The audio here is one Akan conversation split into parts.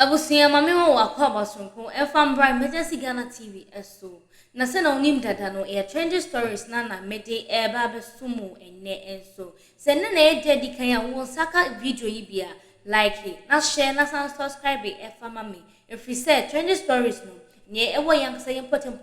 Abusia mame wo akwa basonko enfam bra emergency Ghana TV eso na se na onim dada no e trending stories na mede e ba besumu enne enso se ne na e dedi kan ya wo saka video yi bia like na share na subscribe e fama me if you say trending stories no ne e wo yank say important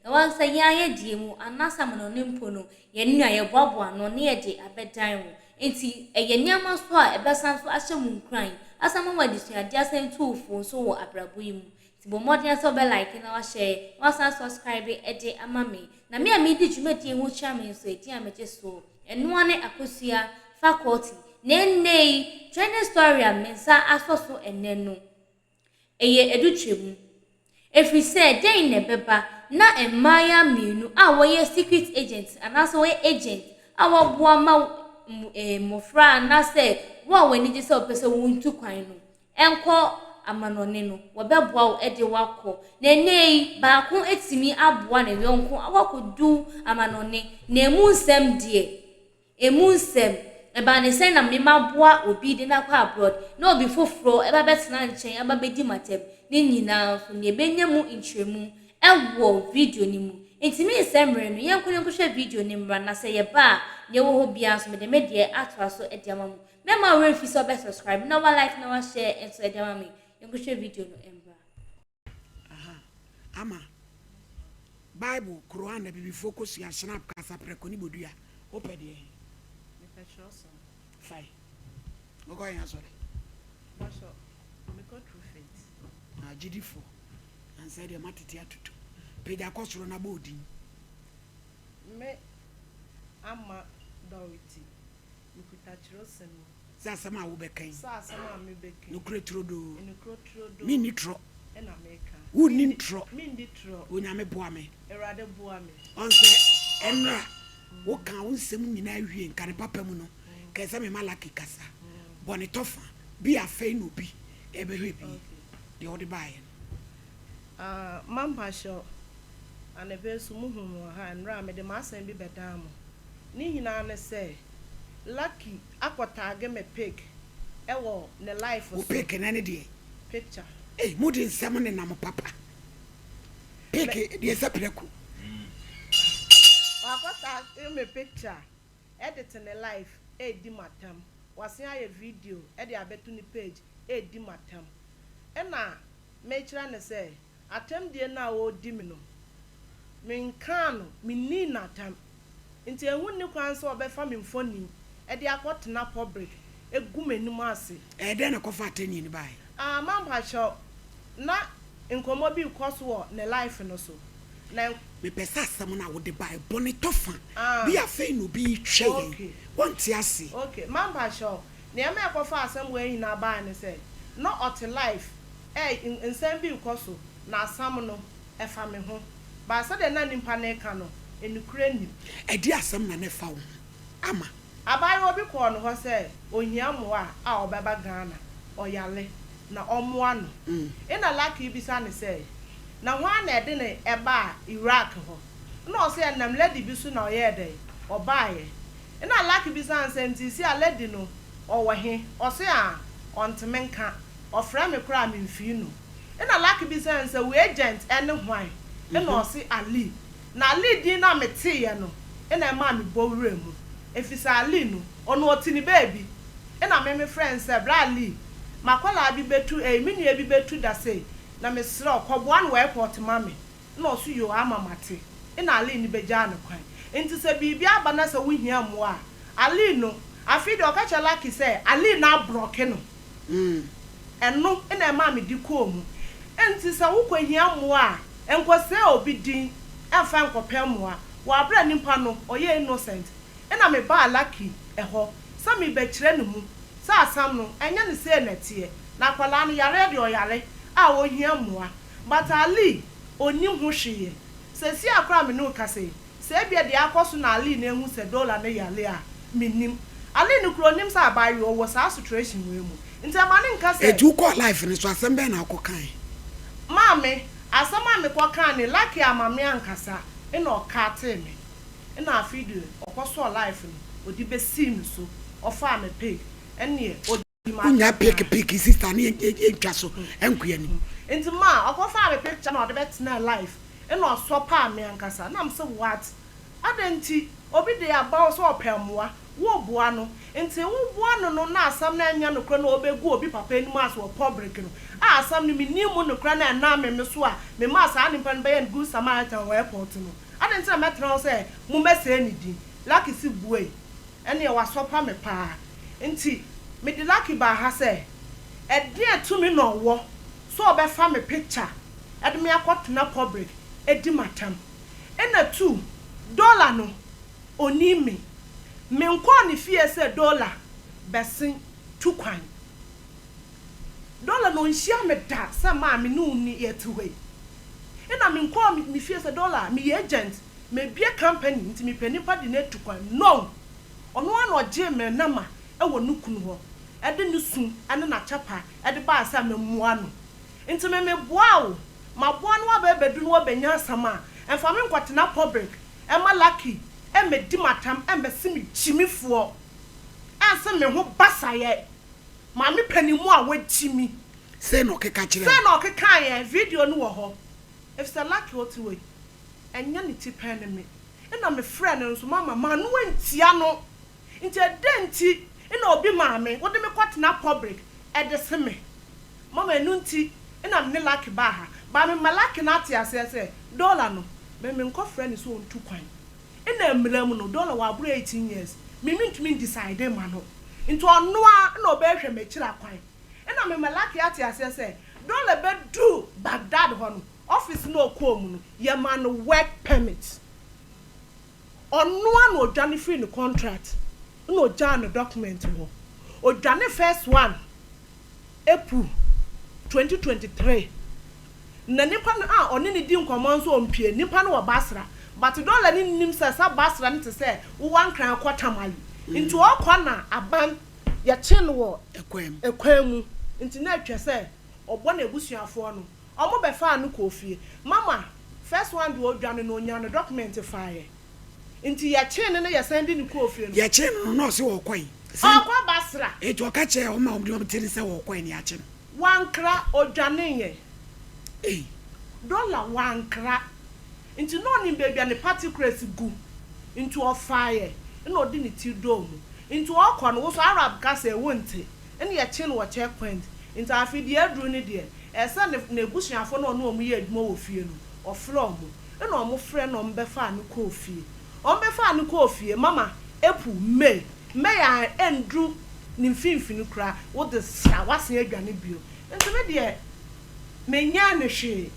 na wan say ya ye die mu anasa mo no nimpo no ye nua ye boabo no ne ye de abedan wo enti e ye niam so a e besan so ahye mu nkran asama wadisua dia sen toofo so wo abrabo yi mu tibo modern so be like na wa share wa subscribe e de ama me na me amidi dwumadi hu cha me so eti ameje so eno ane akosua faculty nennei training story a mensa asoso enenu eye edutwemu if we say den ne beba na emaya mienu a wo ye secret agent anaso wo agent a wo boa ma mofra na say wo wani je se opese wontu kwan no enko amanone no wo beboa wo ede wako na nei ba ko etimi aboa na yonko awakodu amanone na emu nsem die eba ne say na mema boa obi de na kwa abroad na obi foforo eba betena nchen aba bedi matem ni nyina so ne benyemu ntremu ewo video ni mu intimi semre no yenko hwe video ni mra na say ye ba ne wo ho bia so me de medie atwa so e dia mamu mema we fi so be subscribe na wa like na wa share and so e dia mamu yenko hwe video no embra ama bible Quran na bibi focus ya snap kasa preko ni bodua opede fine go ya sorry basho me go through faith GD4 and said the matiti atutu peja kosoro na bodi me ama dawiti mikuta chirosen sasa ma wo bekan sasa ma me bekan no kretrodo no kretrodo mi nitro en America wo nitro mi nitro wo nya me boa me erade boa me on se enra wo kan wo nsem nyina hwie nka ne papa mu no kesa me malaki kasa boni tofa bi afei no bi ebehwe bi de odi bae mamba sho anebe su muhumu ha nra me de masan bi bedam ni hina ne se lucky akota me pick ewo ne life o pick na ne de picture mudi nsem ne na mo papa pick de se preku akota me picture edit ne life di matam wase aye video de abetu ni page di matam na me kira ne say atam die na wo di me no men kan no menni na atam nti ehun ni kwan so obefa me mfoni de akotena public egu menum ase de na kofa atani ni bai mamba sho na nkomo bi koso wo ne life no so na me pesa asem na wo de bai boni tofa bi afei no bi twe wonti ase okay mamba sho ne eme akofa asem we yin na bai ne say no ot life nsem bi koso na asam no efa me ho ba se de na nimpa na eka no enukure nim di asem na ne fa wo ama abai obi ko no ho say ohia moa a obeba Ghana oyale na omoa no ina lucky bisa ne say na hwa na ede ne eba Iraq ho na o say nam lady bi su na oyede obaye ina lucky bisa nse nti si a lady no owohe o say a ontmenka ofra me kra me mfi no ina lucky bisa nse we agent ene hwan ina o say Ali na Ali din na mete ye no ina ma me bowre mu efisa Ali no ono otini baby ina me friends say bra Ali makola bi betu minua bi betu da say na me sro koboa no airport mame na osu yo ama mate ina Ali ni beja no kwan enti se bibia aba na se wo hia mo a Ali no afi de okacha Lucky say Ali na broke no eno ina ma me di ko mu enti se wo kwa hia mo a enkose obi din enfa nkopɛ mo a wa abra nimpa no oye innocent ina me ba Lucky eho sa me be kire ne mu sa asam no enya ne se natie na kwala no yare de oyare a wo hia mo a but Ali oni ho hweye se si akra me no kase se bia de akoso na Ali na ehu se dollar na yale a menim Ali no kro nim sa abaye wo sa situation we mu ntama ne nka se eju ko life ni so asem be na akokan mame asama me kwa kan ni Lucky amame ankasa ina okate me ina video okoso life ni odi be see me so ofa me pay ene unya pick sister ni etwa so enkuya ni nti ma okofa me picture na ode bet na life e no so pa me ankasa na am say what adenti obi de aba so opemmoa wo boa no nti wo boa no na asam na anya no kro na obegu obi papa enimu as wo public no asam ni minimu no kro na me so a me ma sa ni pan be and good Samaritan airport no adenti na metro say mu mese ni di lucky si buei ene e wasopa me pa nti me de lucky ba ha say e de to me no wo so obefa me picture e de me akotena public e di matam ena $2 no oni me nko ni fie se $1 besin tukwan $1 no nhia me da se ma me no ni yetuwe ena me nko mi fie se $1 me agent me bia company nti me panipa de na tukwan no ono ano je me nama e wo nukunu ho e de nusu ane na chapa e de ba asa me mua no nti me boa o ma boa no abebedu no obenya asama emfa me nkwatena public e ma lucky e me di matam e me simi chimifo anse me ho basaye ma me panimu a wachimi say no keka kire say no keka ye video no wo ho if say lucky otiwe enya ni tipen me e na me friend nso mama ma no wantia no nti edenti e na obi ma me wo de me kwatena public e de se me mama enu nti e na me lucky ba ha ba me malaki na tia say $1 no me nko friend so on tukwan ina mlamu no $1 wa aburo 18 years me ntumi decide ma no into ono a na obehwe me kira kwan ina me malaki ati asese $1 be do Baghdad ho no office no kom no ye man work permit ono a no odwane free no contract no odwane document ho odwane first one April 2023 na nipa no oni ni di nkomo nso ompie nipa no wo Basra but $1 ni nim sa Basra ni te se wo wankran kwatamali into okona aban ye chin wo ekwam into na atwa se obo na ebusuafo no omo be fa no kofie mama first one do odwane no nya no document fire into ye chin no ye send ni kofie no ye chin no se wo kwan okwa Basra ejo ka che o ma o tiri se wo kwan ni a chin wankra odwane ye $1 wankra into no ni baby and the party crazy gu into a fire no di ni ti dome into akwa no so Arab gas e wonte ene ye chin wo checkpoint into afidi adru ni de e se na ebusuafo no no omu ye adwuma wo fie no ofro mo ene omu frɛ no mbefa no ko fie ombefa no ko fie mama epu me ya endru ni mfimfini kra wo de sa wase adwane bio into me de menya ne hwe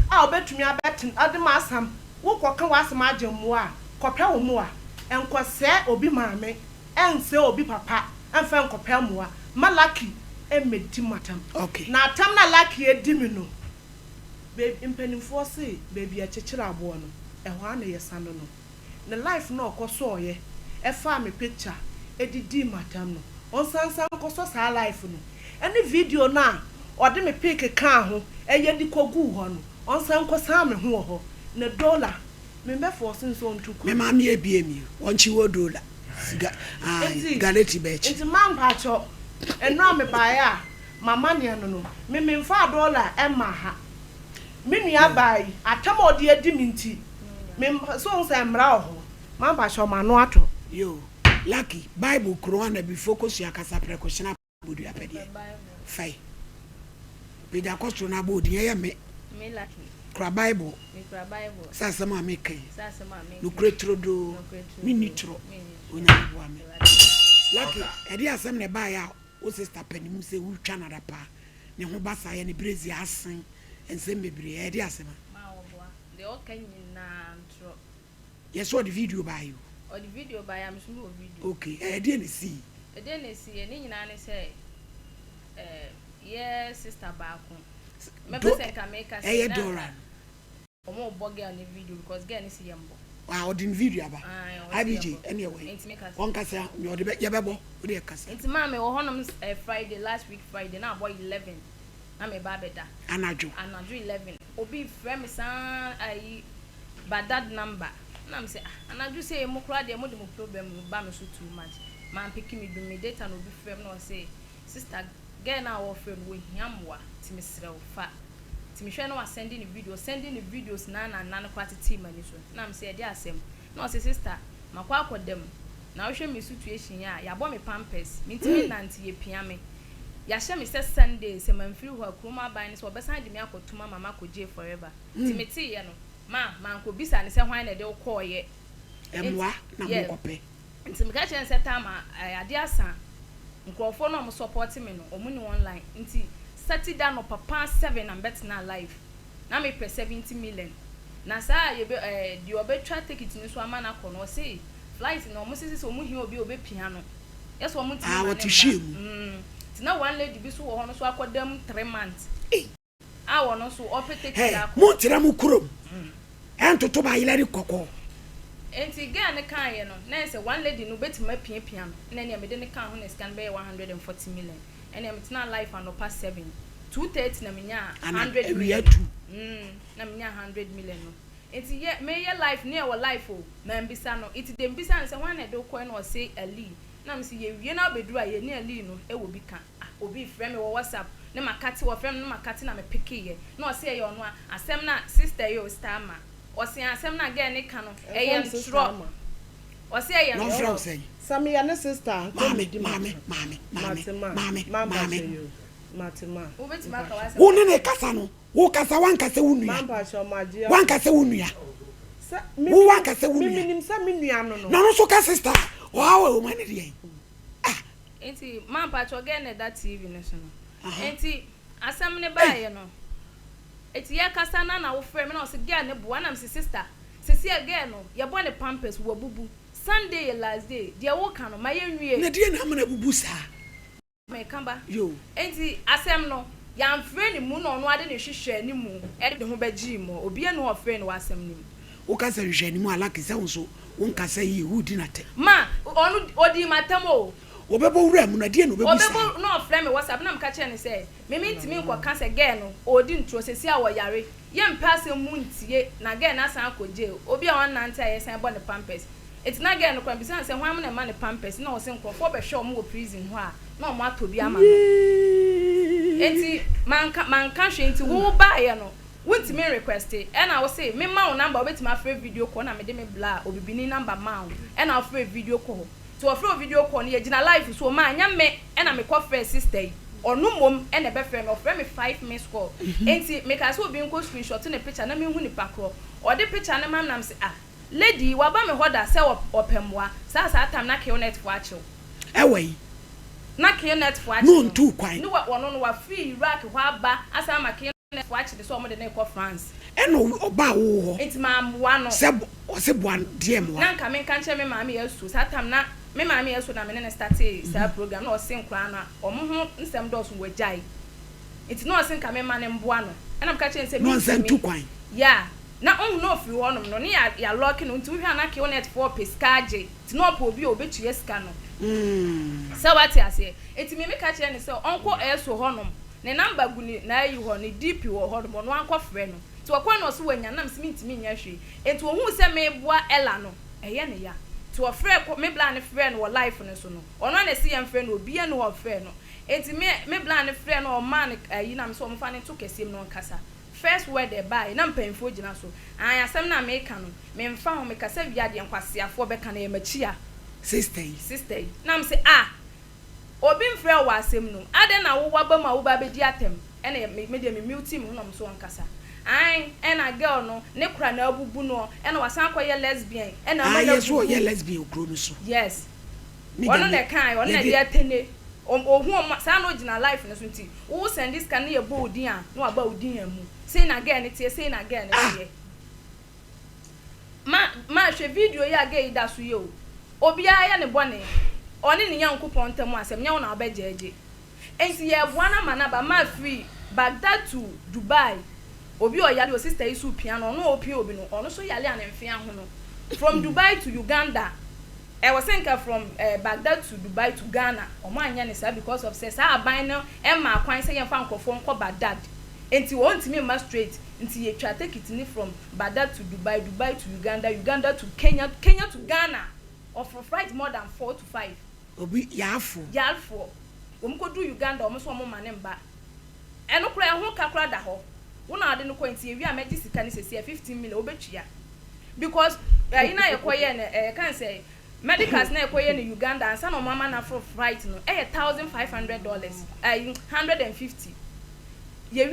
a obetumi abetin ade masam wo koka wasam agemo a kopɛ wo mo a enkose obi maame ense obi papa enfa nkopɛ mo a malaki emedi matam okay na atam na lucky edimi no be impenimfo se baby akekira abo no ehwa na yesano no ne life no okoso ye efa me picture edidi matam no onsansan koso sa life no any video na ode me pick ka ho eye di kogu ho no onsan kosa me ho ho na $1 me be force nso ntuku me ma me ebiemi wonchi wo $1 siga galeti bechi nti man pacho eno me bae a mama ne no me mfa $1 e ma ha me nua bai atam ode adi mi nti me so nsa mra ho man pacho ma no ato yo lucky bible kro na bi focus ya kasa prekoshina bodu apede fai be da kosto na bodu ye me lucky kra bible sasa ma me kai no kretrodo minitro onya bo ame lucky edi asem ne ba ya o sister panimu se wu twa na dapa ne ho basa ye ne brezi asen ensem bebre edi asem ma wo boa de o kan nyina ntro yes what the video by you or the video by am so no video okay edi ne si ni nyina ne say yes sister baako me pese ka make us Dora omo boge on the video because girl ni si yembo wow odin video aba IBG anyway one kasa me ode ye bebo ode kasa enti ma me wo honom Friday last week Friday na boy 11 na me ba beda anajo 11 obi frame san ai badad number na me say anajo say mo kra de mo de mo problem ba me so too much man pick me do me data no be frame no say sister girl na our friend we hiamwa timisre fa timihwe na wa sending the videos na kwate team ani so na am say dey asem na say sister makwa akodem na wo hwe me situation ya bo me pampers me ntimi nante ye pia me ya hye me say Sunday se manfiri ho akroma ban so obesan de me akotuma mama koje forever timeti ye no ma ko bisa ne se hwan na de ko ye emwa na mo kope ntim ka chen se tama ade asa nkrofo no mo support me no omuni online nti Saturday no papa 7 and bet na live na me per 70 million na sa ye di obetwa ticket ni so ama na ko no say flight no mo sisi so mo hi obi pia no yes wo mo ti what you shame ti na one lady bi so wo no so akodam 3 months wo no so opete kira ko mo tira mu kurom entoto ba yile ri kokko enti ga ne kan ye no na say one lady no betima pia no na ne me de ne kan ho na scan be 140 million and I'm not life and past 7 230 na minya 100 million na minya 100 million no enti ye me ye life near our life o na mbisa no iti dem bisa say wan e do ko no say ali na me say ye wie na beduru aye ne ali no e wo bi ka obi frame me wo WhatsApp ne makati wo frame ne makati na me pick ye na o say ye ono asem na sister yo star ma o say asem na girl ne ka no e ye ntro o say ye no from say Sami ya ne sister mami Matima obetima ka wasa wo ne kasa no wo kasa wan kasa wunua mamba shomagia wan kasa wunua wo wan kasa wunua mimi nimsa minua no no so ka sister o hawo o mani dey enti mamba choge ne that TV no so no enti asam ne baaye no eti ya kasa na wo frame na o se girl ne bo na me sister sisi girl no ye bo ne pampers wo bubu Sunday last day dia wo kan no maye nwie na dia na amana bubu sa me kamba yo enti asem no ya mfre ni mu no no ade ne hwehwe ni mu e de ho bagi mu obi ene ho frɛ ni wasem ni mu wo ka sa hwehwe ni mu alaka se wo so wo nka sa yi wo di na te ma onu odi matam o obebo wura mu na dia no bebu sa obebo no frɛ me WhatsApp na mka kye ne sɛ me ntimi nkɔ ka sɛ girl no odi ntro sesi a wo yare ye mpase mu ntie na girl na san akɔje obi a won nante a yesan bɔ ne pampers it's not getting no crime because say why am na man pampers na o se nkofo be show mo prison ho a na o mo atobi ama no enti man ka hwe enti wo ba ye no wonti me request e na wo say me ma wo number obetima free video call na me de me bla obibini number ma wo e na free video call to free video call na ye gina live so ma anya me e na me call free sister yi onu mom e na be free me ofre me 5 minutes call enti me ka so obi nko screenshot na picture na me hu ni pakro o de picture na mam na me say lady waba me hoda se opemwa sa atam na kionet fo achew ewei na kionet fo achew no ntu kwan no wono no wa free Iraq ho aba asa ma kionet fo achew so mo de na ko France eno oba wo ho enti ma amwa no se boan de mo na nka me kan che me ma me yesu sa atam na me ma me yesu na me ne start sa program na o se nkra na o mo ho nsem do so wajai enti no o se nka me ma ne mboa no na me ka che se no nsem tu kwan yeah na on no fi honom no ne ya lock no nti hwa na kionet for pescaje ti no po obi obetu yeska no so what ya say eti me ka kire ne se onko eso honom ne number guni na ayi ho ne DP wo honom no anko frɛ no ti wakwa no so wanya nam se mintimi nya hwe eti ohun se me boa ela no eye ne ya ti wo frɛ me bla ne frɛ no wo life no so no ono na se yem frɛ no obi ene wo frɛ no eti me bla ne frɛ no o man ayi nam so mo fa ne to kesem no nkasa first word e buy na mpemfo gina so an asem na me ka no me mfa ho me kasa wiade nkwasiafo be ka na ye machia sister na me say obi mfre wo asem no ade na wo waba ma wo ba be di atem e na me de me mute me no so nkasa an e na girl no ne kura na abubu no e na wasan akoye lesbian e na ma yes wo ye lesbian okro no so yes ono na kan ono na de atene ohun sa no gina life no so nti wo send this kan ye bo odin a no aba odin amu say na girl ne tie say na girl ne tie ma hwe video ya girl da so ye o obi aya ne bone oni ne yankopon tam asem nya wo na obejeje ensi ye boa na mana ba ma free Baghdad to Dubai obi o yale o sister isu piano no opi obi no ono so yale anemfia ho no from Dubai to Uganda I was saying from Baghdad to Dubai to Ghana omo anya ne sa because of say sa aban no e ma kwan say yemfa nkofo nko Baghdad enti won timi ma straight nti ye twa take it ni from Baghdad to Dubai, Dubai to Uganda, Uganda to Kenya, Kenya to Ghana of flight more than 4 to 5 obi yafo Omko do Uganda almost one man and ba. And no cry who kakra da ho. One are the coin we are medicine can say 15 million obetia. Because can say medicals na in Uganda and some of mama na for right no $1,500 150. Ye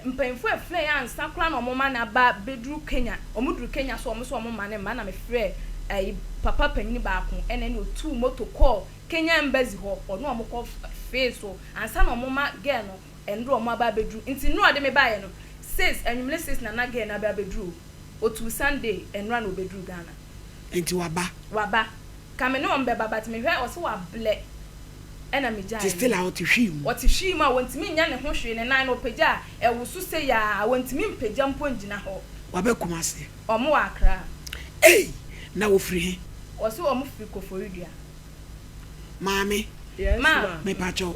mpemfo afre ya nsakra na mama na ba bedru Kenya omudru Kenya so omo mane ma na me frɛ papa panyin ba ko ene no two motor call Kenya embassy ho ono omo ko face so ansa na mama girl no endro omo ba bedru nti no ade me ba ye no 6 anwumle 6 na girl na ba bedru otu Sunday enra no bedru Ghana enti waba kame no mbeba but me hwe o se wa ble ena me jai still out to him what him a wontimi nya ne ho hwe ne nan no pagya e wusu se ya wontimi mpagya mpo ngina ho wabe kumase omo wa akra na wo free he o se omo free Koforidua mami yes ma me pacho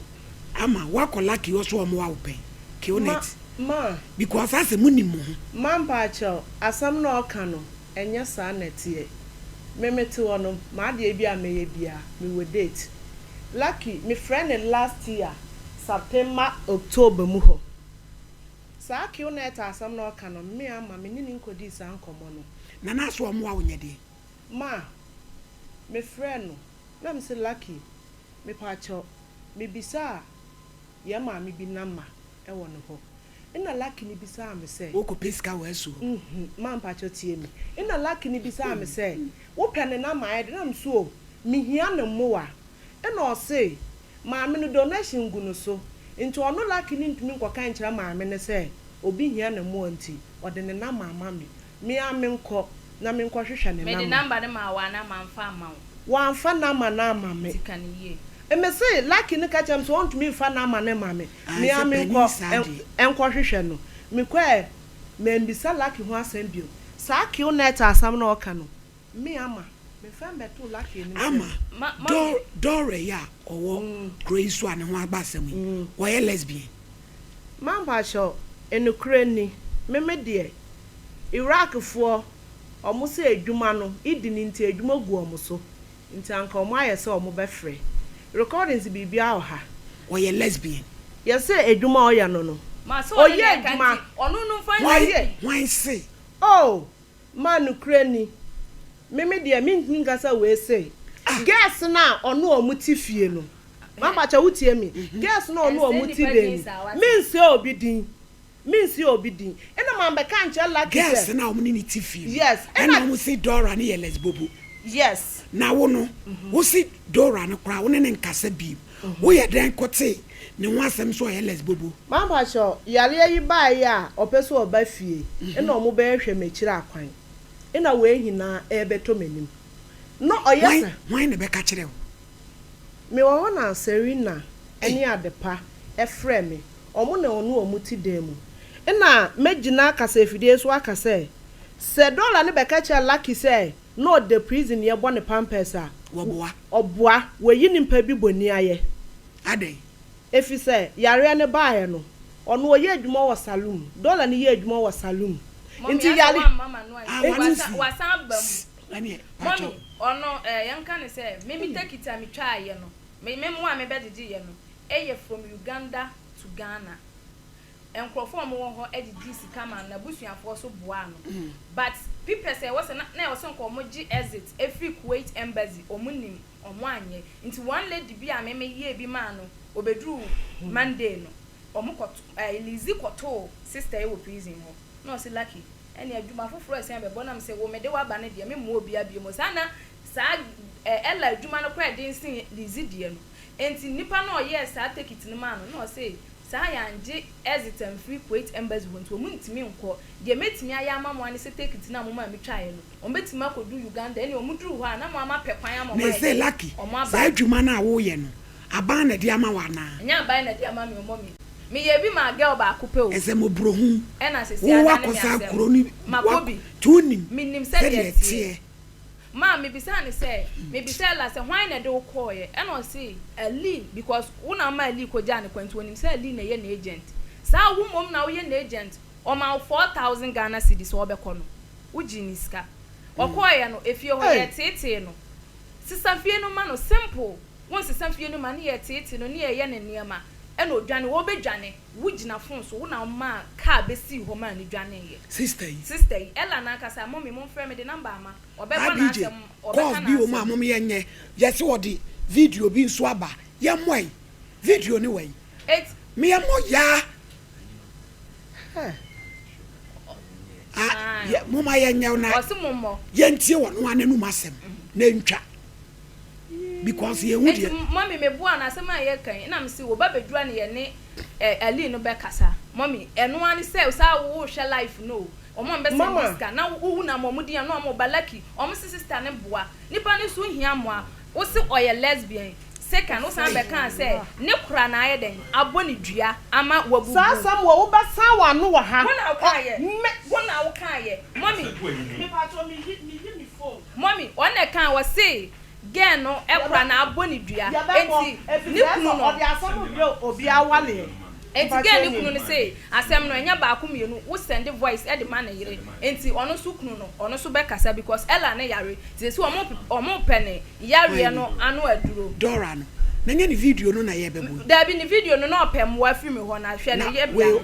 ama wakola ki oso omo wa open ki onet ma because as munimo ma pacho asam na oka no enye sa netie memete wono ma de bia meye bia me we date lucky my friend last year September October mu ho sa ki onet asam na oka no me ama me ni nkodi sa nkomo no na so omo wa onyede ma me friend no na me say lucky me pacho me bisa ya ma me bi na ma e wono ho ina lucky ni bisa me say wo ko pesika wa so ma pacho tie me ina lucky ni bisa me say wo pene na ma e na mso me hia na moa ina o say ma me no donation gunu so nti ono lucky ni ntumi nkoka nkyira ma me ne say obi hia na moa nti ode ne na mama me ame nko na me nko hwehwe ne na me the number ne ma wa na ma mfa ma wa mfa na ma na ma me tikaniye me say lucky ni ka chem so want me fa na ma ne ma me ame nko enko hwehwe no me kwa me mbisa lucky ho asem bio sa ki onet asam na oka no me ama me fa beto lucky ni ama dore ya owo Grace one ho agbasam wo ye lesbian man ba sho enukure ni me de Iraq fo omo se adwuma no idi ni nti adwuma gu omo so nti anka omo aye se omo be frɛ recordings bibia oha wo ye lesbian ye se adwuma oya no ma so oye adwuma onu no fa why say oh man nukure ni me de mi ngasa we say gas na onu omo ti fie no ma ba cha wutie mi gas na onu omo ti dem mi nse obi din ena ma be kan che lucky gas na omo ni ti fie yes ena omo si Dora na ye lesbobo yes na wo no wo si Dora no kra wo ne nkasa bi wo ye den kote ne ho asem so ye lesbobo ma ba cho yale yi ba ya opeso oba fie ena omo be hwe mechira akwan ena we hina ebeto manim no oyesa why ne be ka kire wo me wo na Serena eni adepa efre me omo na onu omo ti dem ena megina kasa efidie so akase se dollar ne be ka kire lucky say no the prison ye bone pampers a oboa we yi nimpa bi boni aye ade efi say yare ne baaye no ono oye adwuma wo saloon dollar ne ye adwuma wo saloon nti yale wasan bam mami ono yanka ne say me take it am twa aye no me mo a me bedidi ye no eye from Uganda to Ghana enkrofo mo ho edidi sika man na busuafo so boa no but people say was na e was nko mo gi exit every Kuwait embassy omunim omo anye nti one lady bi a me ye bi man no obedru Monday no omo koto Elizi koto sister e wo prison ho no se lucky ene adwuma foforo ese be bonam se wo me de wa ba ne de me mo obi abi mo sana sa ella adwuma no kwa de nsin Lizi de no enti nipa no ye sa take it no man no say sa ya nje exit and free Kuwait embassy wonto mu ntimi nko de metimi aya amamo ani se take it na mo ma metwae no o metimi akodu Uganda ene o muduru ho na mo ama pekwan amamo me say lucky sa adwuma na wo ye no aban na de ama wa na nya aban na de ama me omo me ye bi ma girl ba akopɛ o ese mo brohu e na se sia na me asem makobi tunim minim se de ma me bisa ne se me bisa la se hwan na de wo koye e na o se Ali because una ma Ali ko ja ne kwanti wonim se Ali na ye na agent sa wo mom na wo ye na agent o ma 4,000 Ghana cedis wo be ko no uji ni ska o koye no efie ho ye tete no sisa fie no ma no simple once some few no money at it no near yen and near ma and no Johnny will be Johnny would na phone so now ma car be see woman ni Johnny sister Ella Nakasa mommy mon friend the number ma or better or be ma mommy yenye yes what the video being swaba yam way video anyway it's me am ya mama yenye na osumomo yentie wono anenu masem na ntwa because ye wudi mommy me bua na asem aye kan na me si wo babedua ne ye ne ali no be kasa mommy eno ani say sa wo hwe life no omo mbe se diska na wo na momudi na omo balaki omo sister ne bua nipa ne so hia mo a wo se oye lesbian second wo san be kan say ne kura na aye den aboni dua ama wabubu sa sam wo ba sa wa no wa ha wona wo kan ye mommy me pa to me hit me phone mommy one kan wo say girl no ekura na aboni dua enti ni kunu no odi asam obi awale enti girl ni kunu no say asem no enya ba akomienu wo send voice e de man yire enti ono so kunu no ono so be kasa because ella na yare ti say omo pene yare no anu aduro Dora no na nya ni video no na ye bebu da bi ni video no na opem wa fi me ho na hwe na ye bia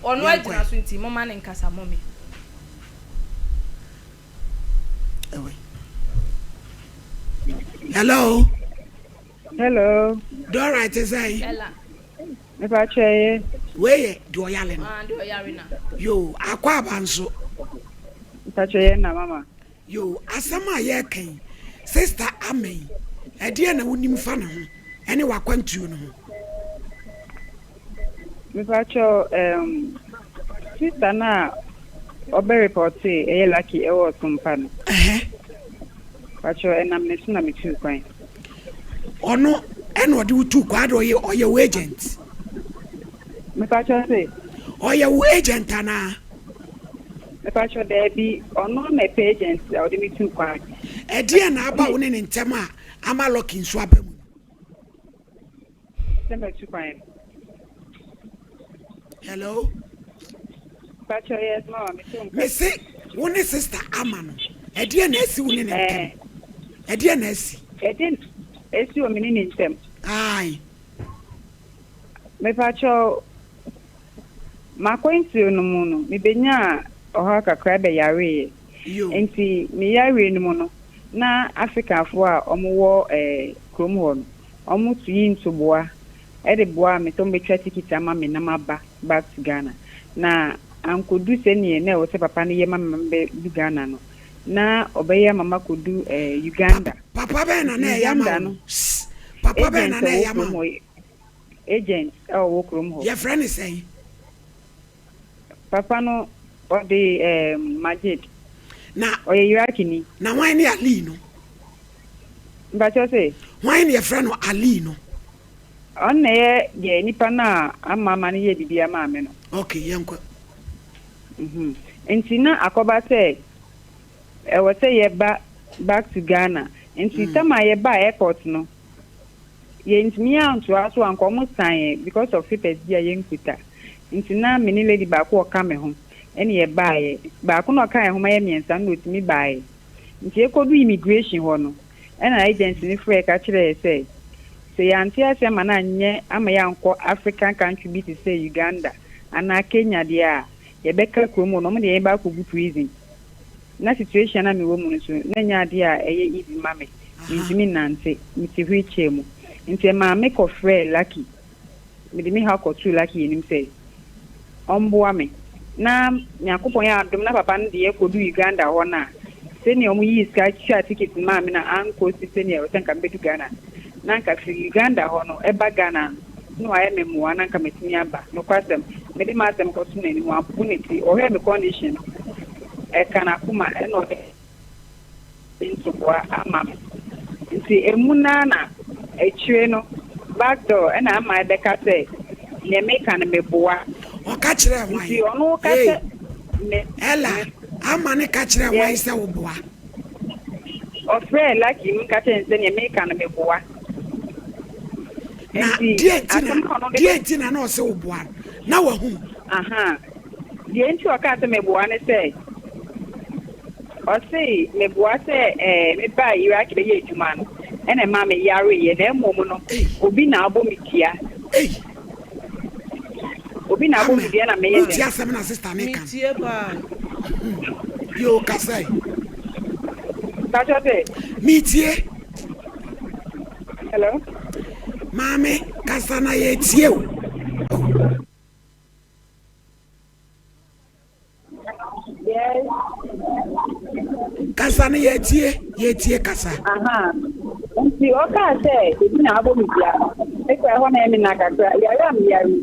ono agina so enti mama ne nkasa mommy Hello. Dora, it is I. Ella. If I say, where do I yell? Do yarina. You, aqua banso. Touch a na mama. You, asama yakin. Sister Ame. A dear no wouldn't fan. Any wa quant you know. If I show, sister na, or very potty, a lucky or some fun. But you're an amnesty, I'm too fine. Or no, and what do you do, quad or your agent? If I say, or your agent, Anna. If I should there be or no, my agents, I would be too quiet. A dear now about in Tema, I'm a looking swap. Too quiet. Hello? But yes, mom, Miss it, one sister Amano. A dear Nessie winning a dear Nessie. I didn't. It's you a minute in them. Aye. Me pacho ma kwenti no mu no me benya oha kakra be yare enti me yare no mu no na Africa fo a omo krom ho no omo tuyi ntoboa e de boa me to betwa ticket ama me na maba back to Ghana na ankodu se ne na wo se papa ne ye mama be Ghana no na obeye mama kodu Uganda papa be na yama no papa be na yama agent wo krom ho your friend is saying papa no or the Majid na oye Iraqi ni na why ni Ali no but you say why ni your friend no Ali no on ye nipa na amama ni ye bibia ma me no okay yanko enti na akoba say e wo say ye back to Ghana enti tama ye ba airport no ye ntimi anto aso anko sign because of papers dia ye nkuta enti na me ni lady ba ko ka me ho ene ye baaye ba ko no ka ye ho ma ye miensa no otimi baaye nti ekodu immigration ho no ena agent ni free ka kire say ya nti ase ma na nye ama ya nko African country bi to say Uganda ana Kenya dia ye beka kromo no mo de ba ko bu prison na situation na me wo mu so na nya dia eye easy mame ntimi nante mti hwiche mu nti ma make of free lucky me de me ha ko too lucky nim say omboa me na nyakopon ya adom na papa ndi e kodu Uganda ho na se ne omu yi ska cha ticket ma me na anko si se ne o tanka bedu Ghana na nka fi Uganda ho no eba Ghana no aye me mu na nka metimi aba no kwasem me de ma asem ko tun ni mu apuniti o he me condition e kana kuma e no into kwa ama nti emuna na echwe no back door e na ama e beka say ne me kan me boa o ka kire wan nti ono ka se me ela ama ne ka kire wan se wo boa o frɛ lucky mu ka kire ne me kan me boa na die na no se wo boa na wa hu aha die nti o ka se me boa ne say o say me boa say me ba Iraq be ye juma no ene ma me yare ye na emom no obi na abo me tia obi na abo me tia na me ye tia asem na sister me kan tie ba yo kasai kachote me tie hello mame kasana ye tie o yes kasana ye tie kasa aha nti oka say obi na abo me tia e kwa ho na emi na kakra ya me yare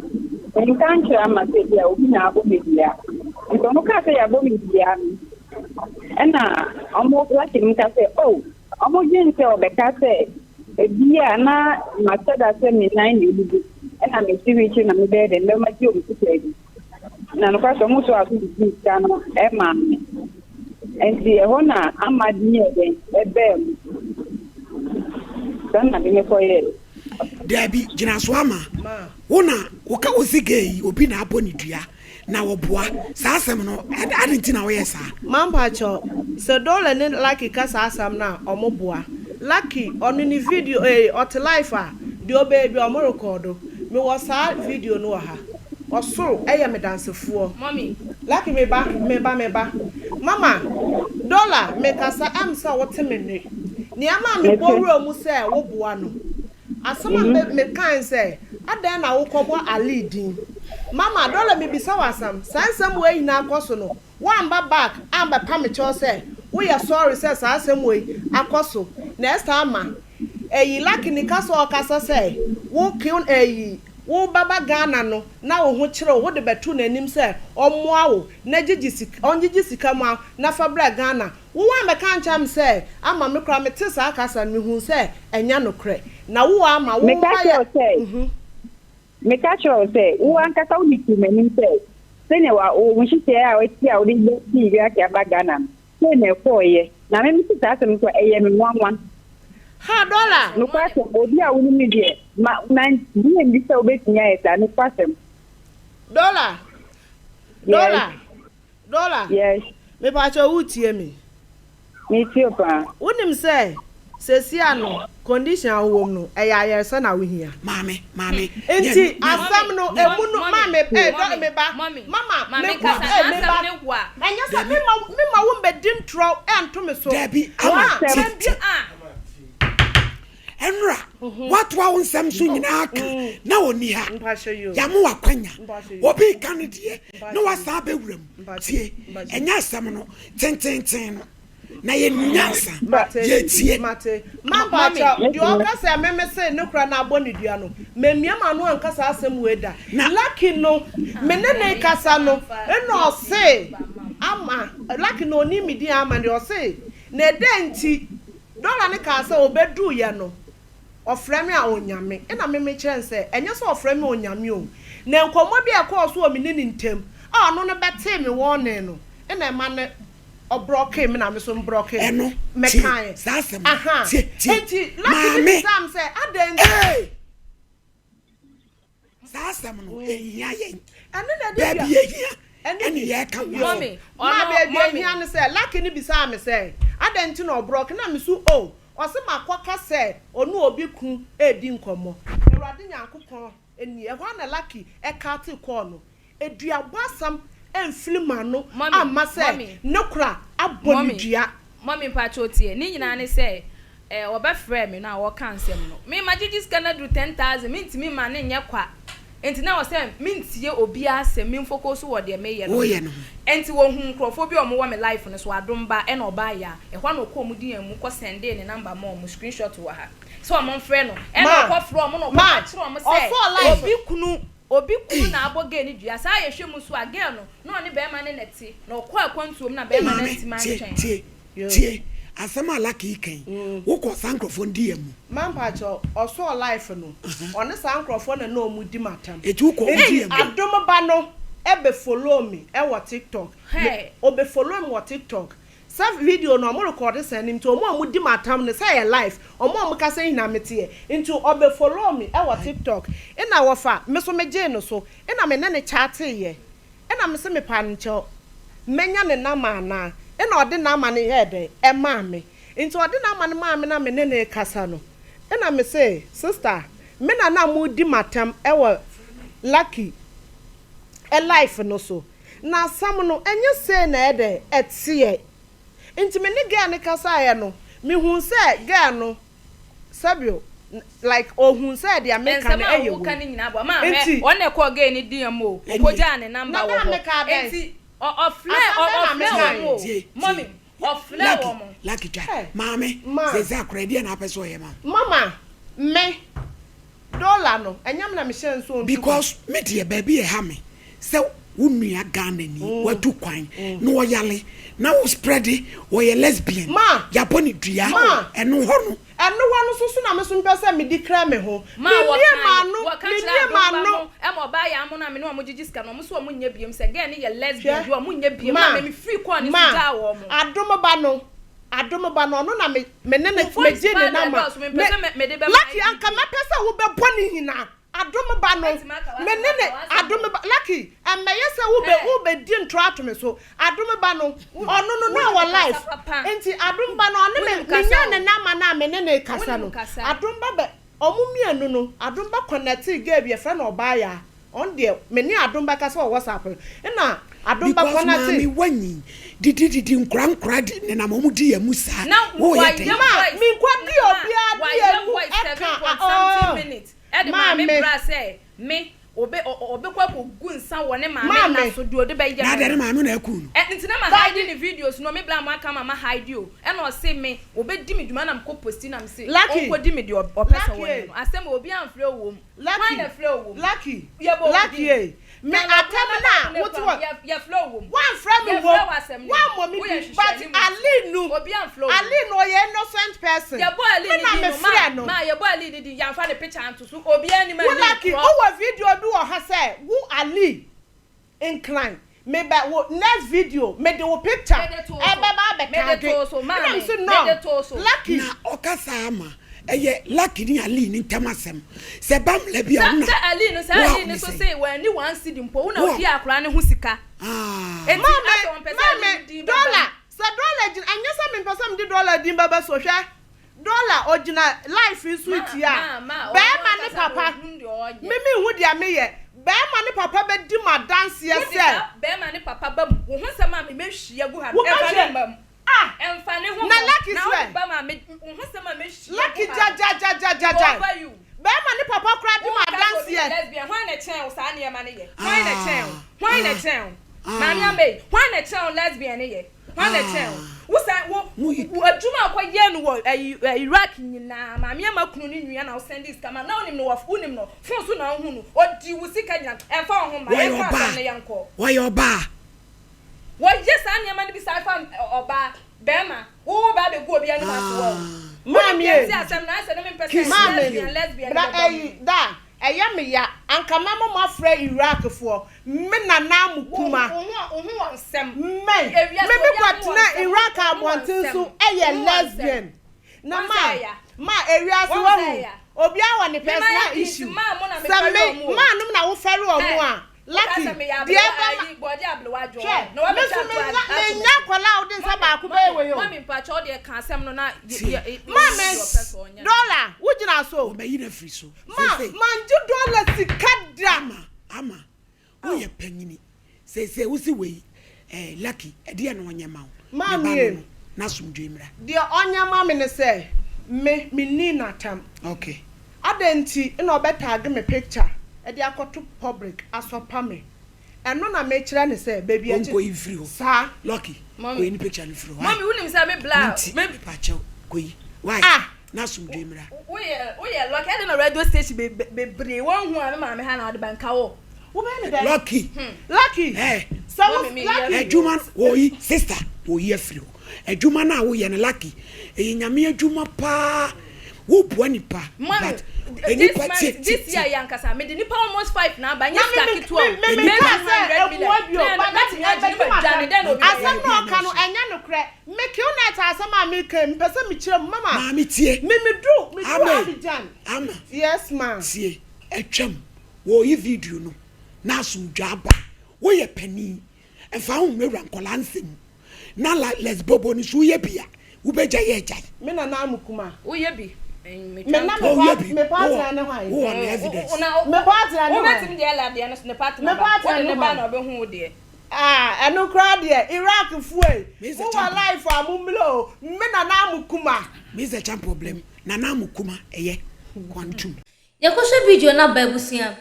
en kantra ma say ya obi na abo me tia nti no ka say ya abo me tia ena omo like him ka say oh omo jin say obeka say ebia na matada say me 9 elugu ena me siwichi na me bede me ma ji obi say na no ka so mo so asu di kana e ma enti e ho na amadi e ebem sana me ko ye Debi gina so ama wona woka osigei obi na abo ni dua na woboa sa asem no adenti na wo yesa mamba cho se dole ne lucky kasa asam na omoboa lucky onu ni video ot life a de obebi omo record me wo sa video no ha osoro eye me dansefuo mommy lucky me ba mama dollar me kasa am sa wote me ni ama me borro mu se wo boa no asama me kan se adan na wo kobo alidin mama dollar me bisa wasam sansam we na akoso no wamba back amba pamecho se we are sorry se sansam we akoso next time eyi lucky ni kaso okasa se wo kiun eyi wo baba Ghana no na wo ho kire wo de betu nanim se omoa wo na gigi sika ma na fabra Ghana wo wa me kan cham se ama me kra me tesa akasa me hu se enya no kre na wo ama wo me catch you say wo an kaka uni ti nanim se ne wa wo nhite a wo ti a wo de ti ya ka ba Ghana se ne ko ye na me ti ta asem ko eye me nwan ha dollar no kwase obi a woni mi de ma na ni ndi se obetinya eta no kwase dollar yes me ba cho utie me ti opa wonim se sesi ano condition awom no eya yersa na wohia mame enti asam no emunu mame do me ba mama me ka me ba anya se me ma wo mbedin tro ento me so Debi ama enra what wa nsam so nyina aka na oni ha ya mo akwanya obi kan die na wasa bewuram tie enya asam no tenten no na ye nyansa ye tie mama cha di oka se meme se ne kura na abɔ ne dua no memia ma no anka sa asem weda lucky no menene kasa no eno se ama lucky no ni midi ama de o se na denti dollar ne ka sa obedu ye no oframe a onyame ena meme kyerɛ se enye so oframe onyame o na nkomo bi ekɔ so o mi ni ntem a no no bete me wone no ena ma ne obroke me na me so mbroke eno me kan sasem enti lucky sam se aden sasem no ehia yen eno na de bia ehia ene ye ka mommy ma baby ehia ne se lucky ni bisa me se aden ti no obroke na me so o ose makwaka se onu obi ku edi nkomo ewrade nyankopon eni e ho na lucky e ka ti call no eduabasam enfilima no amma se ne kura abonidua mommy pacho tie ni nyina ne se oba frɛ me na wo kan nsɛm no me magigi scanner do 10,000 me ntimi ma ne nyɛ kwa enti na wo se me ntie obi asɛ me focus wo de me yɛ no enti wo hu nkrofo bi o mo wa me life no so adomba e na oba ya e hwa na ko mu din mu ko send ne number mo mu screenshot wo ha so o mo frɛ no e na ko frɛ mo no ko kyerɛ o mo se obi kunu na aboge ni dua sa ye hwemu so again no oni be ma ne neti na okọ akwantuom na be ma ne nti man twen tie asama lucky kan wo ko sankrofo ndi amu mampa cho oso life no oni sankrofo na na omu di matam eju ko ndi amu adom ba no ebe follow me e wo TikTok obe follow me wo TikTok self video no mo record send him to omo di matam ne say life omo ka say na mete into obe follow me e wo TikTok ina wo fa me so meje no so ina me ne chat ye ina me se me pan ncho menya ne na ma ina odi na ma ne head e ma me into odi na ma ne ma me na me ne kasa no ena me say sister me na mo di matam ewo lucky a life no so na sam no enye say na ede etie nti me ni girl ne kasa ye no me hu say girl no sabio like ohun say dia make na eye wo kan nyina bo ma he on e ko girl ni DM o koja ne number wo nti mommy lucky cha mama ze akredi na peso ye ma mama me dollar no enyam na me hye nso because me de baby e ha me se unua Ghana ni watu kwan no oyale na wo spread wo ye lesbian ya boni dua eno ho no so na me so mpese me di kra me ho me no e mo ba ya mo na me no mo gigiska no mo so mo nya biem se girl ni ye lesbian do mo nya biem na me free call ni suja wo mo adom ba no na me ne je na ma lucky anka me pese wo be boni hina adom ba no menene adom ba lucky ameye se wo be di ntro atome so adom ba no ono no our life enti adom ba no ne me nya ne na ma na menene kasa no adom ba be omumianu no adom ba connect ge bi e friend oba ya on there meni adom ba kasa wo WhatsApp na adom ba connect mi wanyi didi nkra ne na mo di ya musa wo ye mi kwa di obia di e edi ma me bra say me obe kwa gu nsa wo ne ma me na so do de be ya na de ma me na aku no nti na ma hide the videos no me bla ma aka ma hide o e na o say me obe di me dwuma na mko posti na me say o ko di me de o pesa wo no asem obi amfre wo mu why na fre wo mu lucky me atem na what ya flow wo one friend me wo one mommy but Ali no obi amflo Ali no ye innocent person ya bo Ali ni ma ya bo Ali ni ya fa the picture anto so obi ani ma lucky o video do o ha say who Ali incline me ba next video me the picture e be ba be no lucky na okasa ama eye lucky ni Ali ni ntamasem se bam la bia una se Ali no so say when ni wan see dimpo una odi akra ne ho sika mama dollar se dollar gin anya se me pesa me di dollar din baba so hwe dollar original life is sweet ya be ma ne papa mimi hu dia me ye be ma ne papa be di ma dance ye se be ma ne papa ba wo ho se ma me hwia gu ha e fa ne mbam emfane ho na lucky swear ba ma me ho se ma me hwia lucky ja be ma ne papa kra di ma dance ye lesbian why na chen o sa ne ma ne ye why na chen mami ambe why na chen lesbian ne ye why na chen wo sa wo aduma akwaye no wo Iraq nyina mami amakunu ni nwia na wo send this kama na onim no wo unim no fon so na hu no odi wo sika nyina emfa ho ma e fa na yanko why oba wo yes anya ma ne bi sa fa oba bema wo ba be gu obi ani ma so mami e asem na ase no me person lesbian da eya me ya anka mama mo afra Iraq fo me na na mukuma ohu onsem me kwatna Iraq abonten so eye lesbian na ma area so wo obi awo ne personal issue sa me ma num na wo fere omo a lucky dia ba body ablewajo no wa be me nya kwala odin sa ba ku be we yo mami mpacha o de kan asem no na mama dollar wujina so be yi na free so manju dollar sikada ama wo ye panyini se wusi we lucky e de no nyema wo mami na sumdwe mra de onyama me ne say me ni na tam okay adenti na obetag me picture e de akoto public asopa me eno na me kire ne say baby achi ko ifri ho sa lucky ko ni picture ni free ho mami unim say me bla me pacho ko yi why na sumdwe mra wo ye lucky ade na radio station be bre won hu a me mama ha na ode banka wo wo be me dey lucky so lucky adwuma wo yi sister wo yi free ho adwuma na wo ye ne lucky e nyame adwuma pa wo bua nipa but this year yankasa me the nipa almost 5 na ba nya skaki 12 me asam no kanu enya no kre make you net asam a me kem pese me kire mama me tie me do Abidjan ama yes man tie atwam wo yi video no na asumdwa aba wo ye pani emfa hu mewura nkola nsem na lesbobo ni so ye bia wo beja ye jai me na amukuma wo ye bi me partner na why who on evidence me partner na why me dey la dey no partner na ba na obehu dey eno kra dey Iraq fuel who wa life amumlo me na amukuma me is a champ problem na amukuma eye quantum yakoshe video na babusia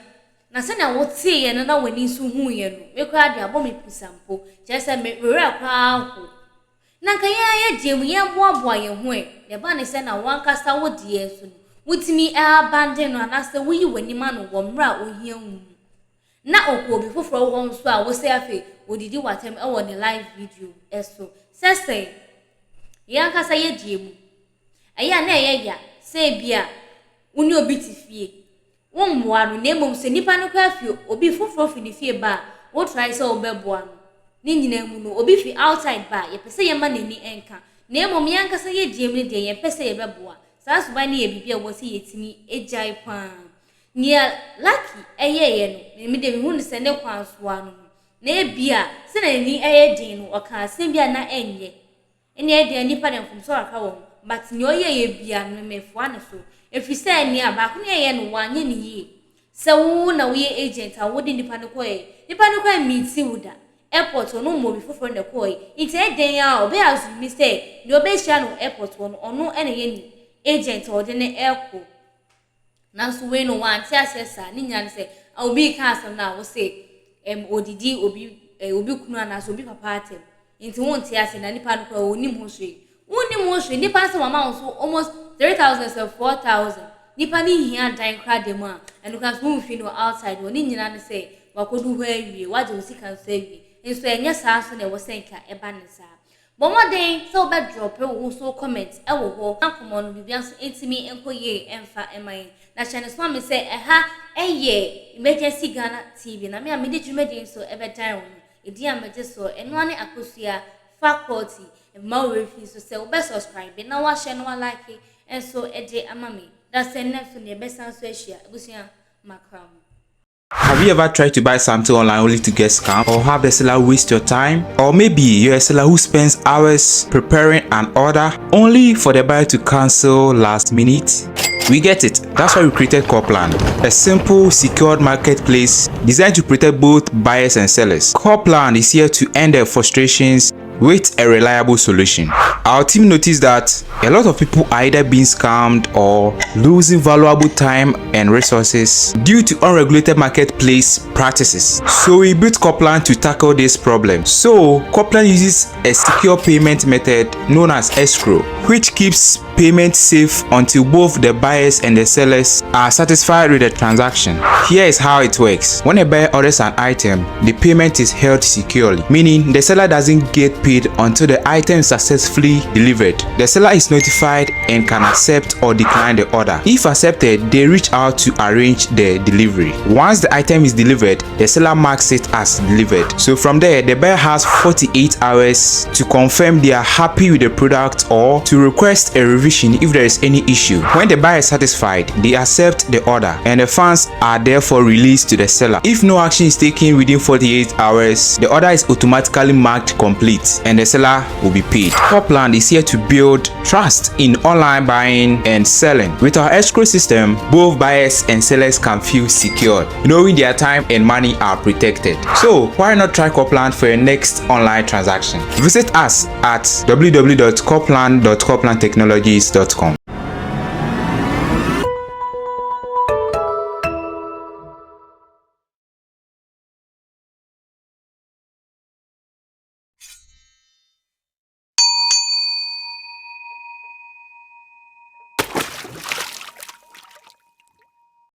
na se na wotie ye na wani su hu ye no me kra dey abo me pisampo je se me wura kwa ho na kan ye die mu ye boaboa ye ho e ne ba ne se na wankasa wo die so wutimi abandon no anase wo yi wani ma no wo mra ohia hu na okwo bi foforo wo nso a wo se afi odidi watem e wo ne live video eso sese yankasa ye die mu eya na ye ya se bia woni obi ti fie wo mmoa no na emom se nipa no kwa fie obi foforo fi ne fie ba wo try se obeboa no ni nyina mu no obi fi outside ba ye pese ye ma nani enka na emom yankasa ye die mu ne de ye pese ye beboa saa so ba ne ye bibia wo se yetimi ejai pan nia lucky ye no me de hu ne se ne kwansoa no na ebia se na ni din no oka asem bia na enye ene de nipa dem fom so aka wo but nyo ye bia no mefo ne so efise ni aba ko ne ye no wanye ne yi se wo na wo ye agent a wo de nipa no ko meet wuda airport no mo bi foforo ne ko ite den ya obe azumi say ni obe hia no airport no ono ene ye ni agent o de ne airport na so we no wan ti asesa ni nya ne say obi ka asem na wo say odidi obi kunu ana so obi papa atem nti won ti ase na nipa no ko oni mo hwe nipa se mama so almost 3,000 so 4,000 nipa ni hia dan kra dem a enu kan so mfi no outside oni nyina ne say wakodu ho awie waje osika so awie nso enye saa so na wo senka eba ne saa bomoden so be drop wo so comment e wo ho akomo no bibia so entimi enkoye emfa emai na channel so me say eha eye emergency Ghana TV na me amede dwumedi so ebe dan wo edi amede so eno ane akosua faculty ma we fi so say obe subscribe na wa share no wa like and so eje amami that's enough so ne be san so ahia ebusia makram. Have you ever tried to buy something online only to get scammed, or have the seller waste your time? Or maybe you're a seller who spends hours preparing an order only for the buyer to cancel last minute? We get it. That's why we created Copland, a simple, secured marketplace designed to protect both buyers and sellers. Copland is here to end their frustrations with a reliable solution. Our team noticed that a lot of people are either being scammed or losing valuable time and resources due to unregulated marketplace practices. So we built Copland to tackle this problem. So Copland uses a secure payment method known as escrow, which keeps payment safe until both the buyers and the sellers are satisfied with the transaction. Here is how it works. When a buyer orders an item, the payment is held securely, meaning the seller doesn't get paid until the item is successfully delivered. The seller is notified and can accept or decline the order. If accepted, they reach out to arrange the delivery. Once the item is delivered, the seller marks it as delivered. So from there, the buyer has 48 hours to confirm they are happy with the product or to request a revision if there is any issue. When the buyer is satisfied, they accept the order and the funds are therefore released to the seller. If no action is taken within 48 hours, the order is automatically marked complete and the seller will be paid. Copland is here to build trust in online buying and selling. With our escrow system, both buyers and sellers can feel secure, knowing their time and money are protected. So why not try Copland for your next online transaction? Visit us at www.copland.coplandtechnologies.com.